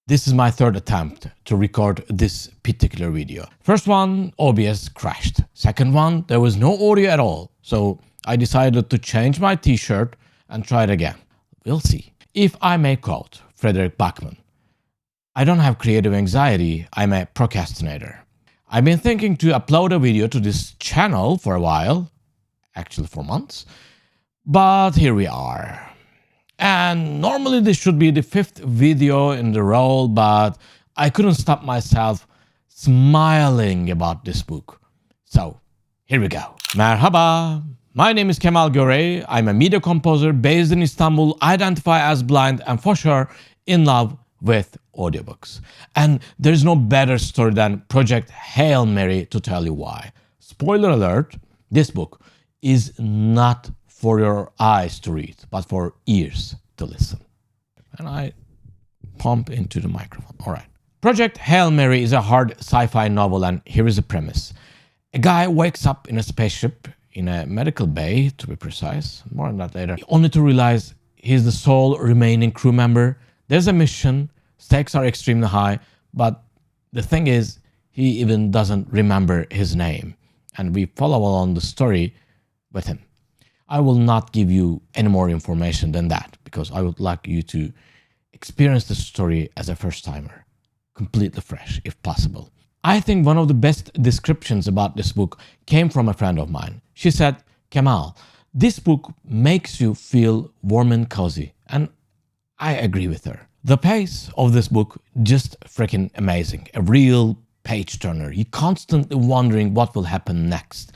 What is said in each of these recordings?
This is my third attempt to record this particular video. First one, OBS crashed. Second one, there was no audio at all. So I decided to change my t-shirt and try it again. We'll see. If I may quote Frederick Bachman, I don't have creative anxiety, I'm a procrastinator. I've been thinking to upload a video to this channel for a while, actually for months, but here we are. And normally this should be the 5th video in the row, but I couldn't stop myself smiling about this book. So here we go. Merhaba. My name is Kemal Görey. I'm a media composer based in Istanbul, identify as blind and for sure in love with audiobooks. And there's no better story than Project Hail Mary to tell you why. Spoiler alert, this book is not for your eyes to read, but for ears to listen. And I pump into the microphone. All right. Project Hail Mary is a hard sci-fi novel, and here is the premise. A guy wakes up in a spaceship in a medical bay, to be precise, more on that later, only to realize he's the sole remaining crew member. There's a mission, stakes are extremely high, but the thing is, he even doesn't remember his name. And we follow along the story with him. I will not give you any more information than that, because I would like you to experience the story as a first-timer, completely fresh, if possible. I think one of the best descriptions about this book came from a friend of mine. She said, Kemal, this book makes you feel warm and cozy, and I agree with her. The pace of this book, just freaking amazing. A real page-turner. You're constantly wondering what will happen next,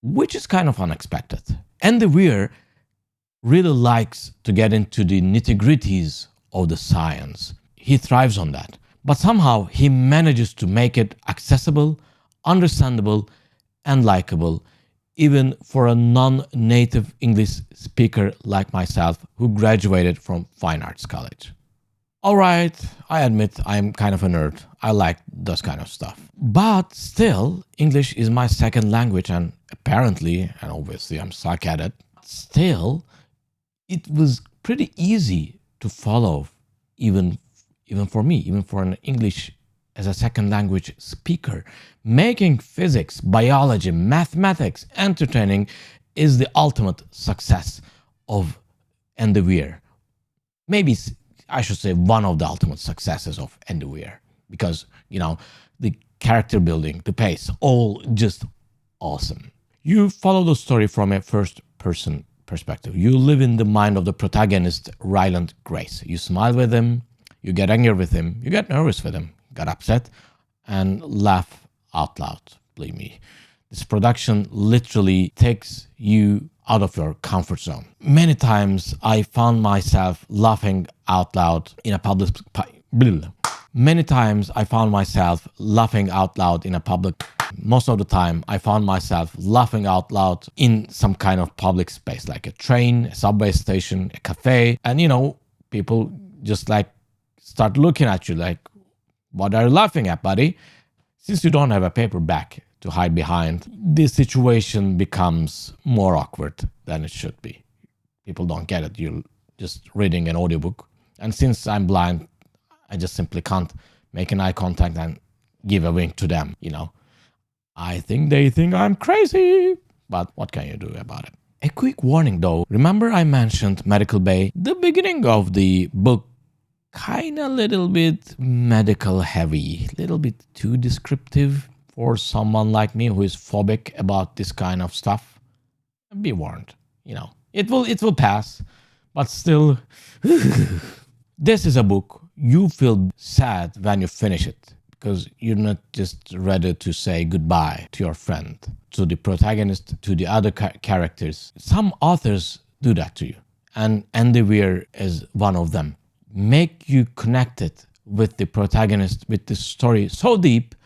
which is kind of unexpected. Andy Weir really likes to get into the nitty-gritties of the science. He thrives on that. But somehow he manages to make it accessible, understandable, and likable, even for a non-native English speaker like myself who graduated from Fine Arts College. Alright, I admit I'm kind of a nerd. I like those kind of stuff. But still, English is my second language, and apparently, and obviously I'm stuck at it, still, it was pretty easy to follow even for me, even for an English as a second language speaker. Making physics, biology, mathematics entertaining is the ultimate success of Andy Weir. Maybe I should say one of the ultimate successes of Andy Weir, because, you know, the character building, the pace, all just awesome. You follow the story from a first-person perspective. You live in the mind of the protagonist, Ryland Grace. You smile with him, you get angry with him, you get nervous with him, get upset, and laugh out loud, believe me. This production literally takes you out of your comfort zone. Many times I found myself laughing out loud in a public... Many times I found myself laughing out loud in a public... Most of the time I found myself laughing out loud in some kind of public space, like a train, a subway station, a cafe, and you know, people just like start looking at you like, what are you laughing at, buddy? Since you don't have a paperback to hide behind, this situation becomes more awkward than it should be. People don't get it. You're just reading an audiobook. And since I'm blind, I just simply can't make an eye contact and give a wink to them, you know. I think they think I'm crazy, but what can you do about it? A quick warning though. Remember I mentioned Medical Bay? The beginning of the book kinda little bit medical heavy, little bit too descriptive for someone like me who is phobic about this kind of stuff. Be warned, you know, it will pass, but still, this is a book you feel sad when you finish it, because you're not just ready to say goodbye to your friend, to the protagonist, to the other characters. Some authors do that to you, and Andy Weir is one of them. Make you connected with the protagonist, with the story so deep,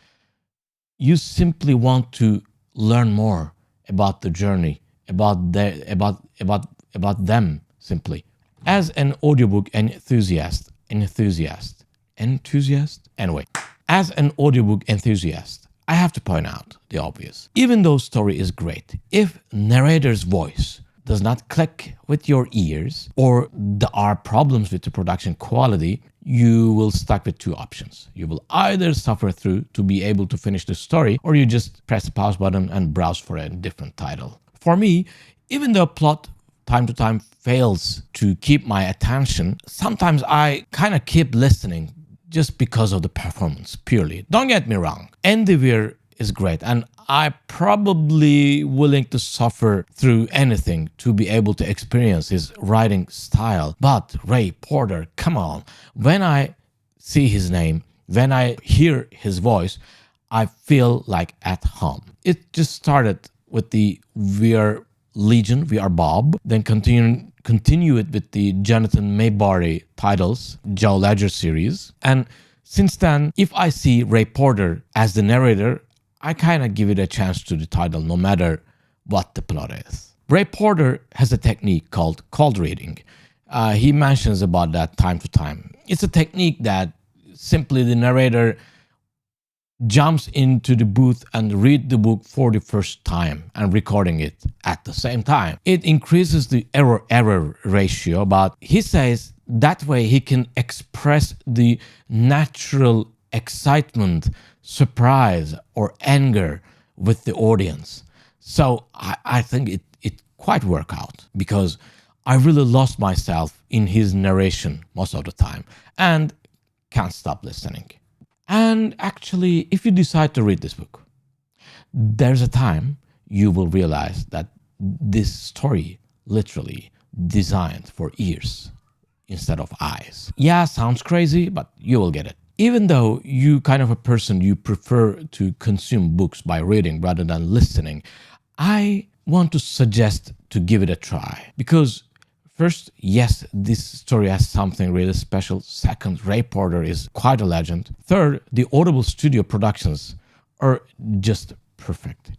you simply want to learn more about the journey, about them simply. As an audiobook enthusiast, anyway, as an audiobook enthusiast, I have to point out the obvious. Even though story is great, if narrator's voice does not click with your ears, or there are problems with the production quality, you will stuck with two options. You will either suffer through to be able to finish the story, or you just press the pause button and browse for a different title. For me, even though plot time to time fails to keep my attention, sometimes I kind of keep listening just because of the performance purely. Don't get me wrong, Andy Weir is great, and I'm probably willing to suffer through anything to be able to experience his writing style. But Ray Porter, come on. When I see his name, when I hear his voice, I feel like at home. It just started with the We Are Legion, We Are Bob, then continue it with the Jonathan Maybury titles, Joe Ledger series. And since then, if I see Ray Porter as the narrator, I kind of give it a chance to the title no matter what the plot is. Ray Porter has a technique called cold reading. He mentions about that time to time. It's a technique that simply the narrator jumps into the booth and read the book for the first time and recording it at the same time. It increases the error ratio, but he says that way he can express the natural excitement, surprise, or anger with the audience. So I think it quite worked out because I really lost myself in his narration most of the time and can't stop listening. And actually, if you decide to read this book, there's a time you will realize that this story literally designed for ears instead of eyes. Yeah, sounds crazy, but you will get it. Even though you kind of a person, you prefer to consume books by reading rather than listening, I want to suggest to give it a try. Because first, yes, this story has something really special. Second, Ray Porter is quite a legend. Third, the Audible Studio productions are just perfect.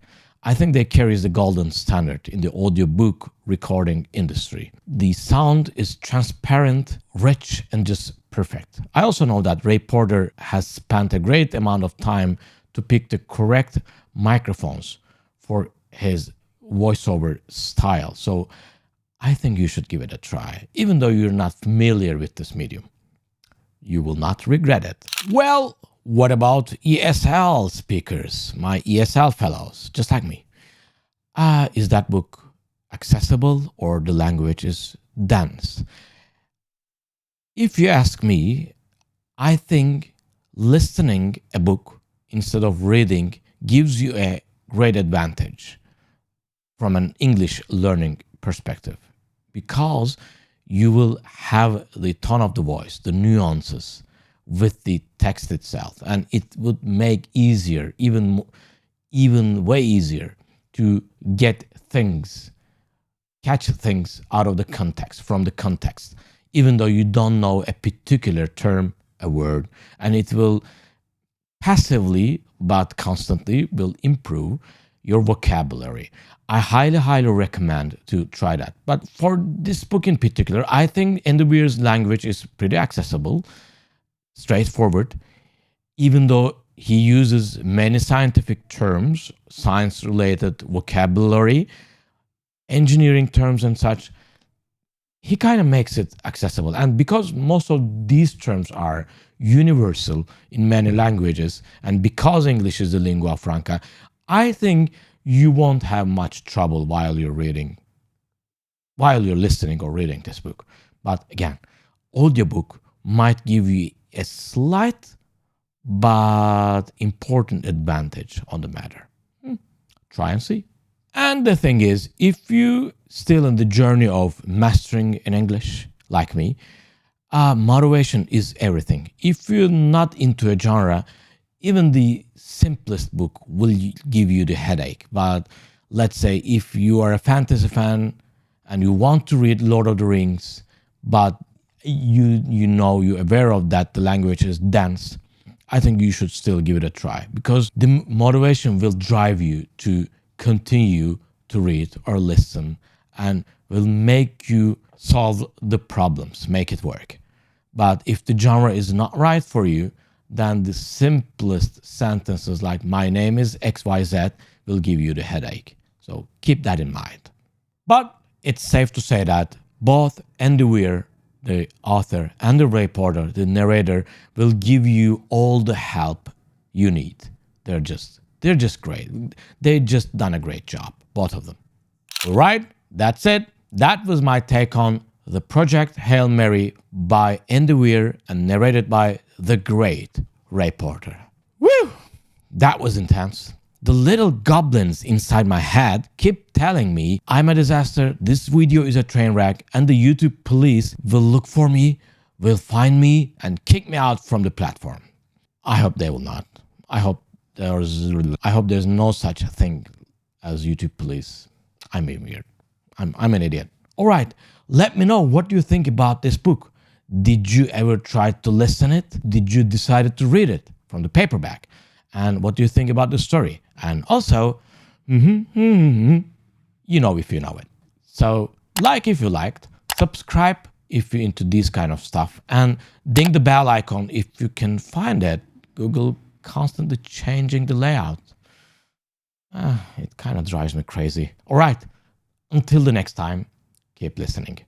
I think they carry the golden standard in the audiobook recording industry. The sound is transparent, rich, and just perfect. I also know that Ray Porter has spent a great amount of time to pick the correct microphones for his voiceover style. So I think you should give it a try, even though you're not familiar with this medium. You will not regret it. Well, what about ESL speakers, my ESL fellows, just like me? Is that book accessible or the language is dense? If you ask me, I think listening a book instead of reading gives you a great advantage from an English learning perspective, because you will have the tone of the voice, the nuances with the text itself, and it would make easier, even way easier, to get things, catch things out of the context, from the context, even though you don't know a particular term, a word, and it will passively but constantly will improve your vocabulary. I highly recommend to try that. But for this book in particular, I think Andy Weir's language is pretty accessible, straightforward, even though he uses many scientific terms, science-related vocabulary, engineering terms and such. He kind of makes it accessible. And because most of these terms are universal in many languages, and because English is the lingua franca, I think you won't have much trouble while you're listening or reading this book. But again, audiobook might give you a slight but important advantage on the matter. Try and see. And the thing is, if you still in the journey of mastering in English, like me, motivation is everything. If you're not into a genre, even the simplest book will give you the headache. But let's say if you are a fantasy fan and you want to read Lord of the Rings, but you're aware of that the language is dense, I think you should still give it a try, because the motivation will drive you to continue to read or listen and will make you solve the problems, make it work. But if the genre is not right for you, then the simplest sentences like "my name is XYZ" will give you the headache. So keep that in mind. But it's safe to say that both Andy Weir the author and the reporter, the narrator, will give you all the help you need. They're just great. They just done a great job, both of them. All right, that's it. That was my take on the project Hail Mary by Andy Weir and narrated by the great reporter. Woo! That was intense. The little goblins inside my head keep telling me I'm a disaster, this video is a train wreck, and the YouTube police will look for me, will find me, and kick me out from the platform. I hope they will not. I hope there's no such thing as YouTube police. I'm being weird. I'm an idiot. All right, let me know what you think about this book. Did you ever try to listen it? Did you decide to read it from the paperback? And what do you think about the story? And also, you know if you know it. So like if you liked, subscribe if you're into this kind of stuff, and ding the bell icon if you can find it. Google constantly changing the layout. It kind of drives me crazy. All right, until the next time, keep listening.